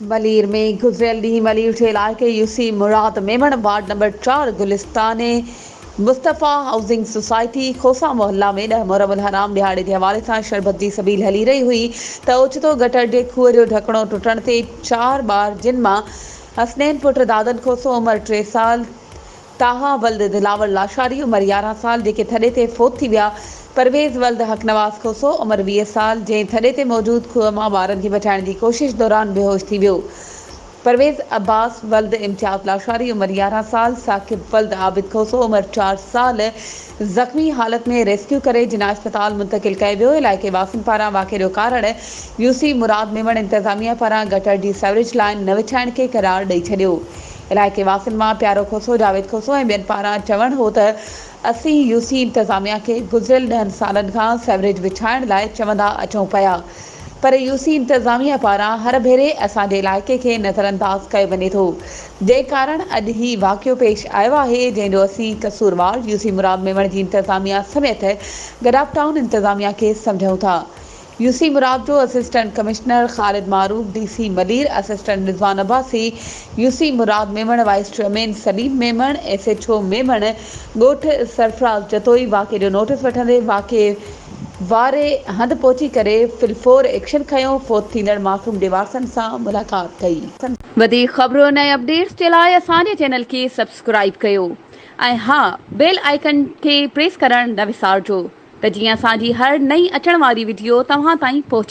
मलीर में गुजरियल ॾींहुं मलीर जे इलाइक़े UC Murad Memon ward number 4 Gulistan Mustafa housing society Khosa मोहल्ला में 10 मुहर्रम हराम दिहाड़े के हवाले सां शरबत जी सबील हली रही हुई त ओचितो गटर जे खूह जो ढकणो टुटण ते 4 ॿार जिन मां हसनैन पुट दादन खोसो उमिरि 3 साल, ताहा वल्द दिलावर लाशारी उमिरि 11 साल जेके थॾे ते फोत थी विया, परवेज़ वल्द हकनवाज़ खोसो उमिरि 20 साल जंहिं थॾे ते मौजूद खूह मां ॿारनि खे बचाइण जी कोशिश दौरान बेहोश थी वियो। परवेज़ अब्बास वल्द इम्तियाज़ लाशारी उमिरि 11 साल, साकिब वल्द आबिद खोसो उमिरि 4 साल ज़ख़्मी हालत में रेस्क्यू करे जिना अस्पताल मुंतकिल कयो वियो। इलाइक़े वासियुनि पारां वाक़े जो कारण यूसी मुराद मेमण इंतज़ामिया पारां गटर जी सेवरेज लाइन न विछाइण खे करार ॾेई छॾियो। इलाइक़े वासियुनि मां प्यारो खोसो, जावेद खोसो ऐं ॿियनि पारां चवणु हो त असीं यूसी इंतज़ामिया खे गुज़िरियल 10 सालनि खां सेवरेज विछाइण लाइ चवंदा अचूं पिया, पर यूसी इंतज़ामिया पारां हर भेरे असांजे इलाइक़े खे नज़रअंदाज़ कयो वञे थो, जंहिं कारण अॼु ही वाक़ियो पेश आयो आहे, जंहिंजो असीं कसूरवार यूसी मुराद मेमण जी इंतज़ामिया समेत गडाफ टाउन इंतज़ामिया खे सम्झूं था। यूसी मुराद जो assistant commissioner Khalid Maroof, DC Malir assistant Rizwan Abbasi, UC Murad Memon vice chairman Saleem Memon, SHO Memon ॻोठ सरफराज़ जतोई वाक़े जो नोटिस वठंदे वाक़े वारे हंधि पहुची करे फिलफोर एक्शन खयो। फोत थींदड़ मासूम जे वारसनि सां मुलाक़ात कई। वधीक ख़बरूं ऐं अपडेट्स जे लाइ असांजे चैनल खे सब्सक्राइब कयो ऐं हा, बेल आइकन खे प्रेस करणु न विसारिजो त जीअं असांजी हर नई अचण वारी वीडियो तव्हां ताईं पहुची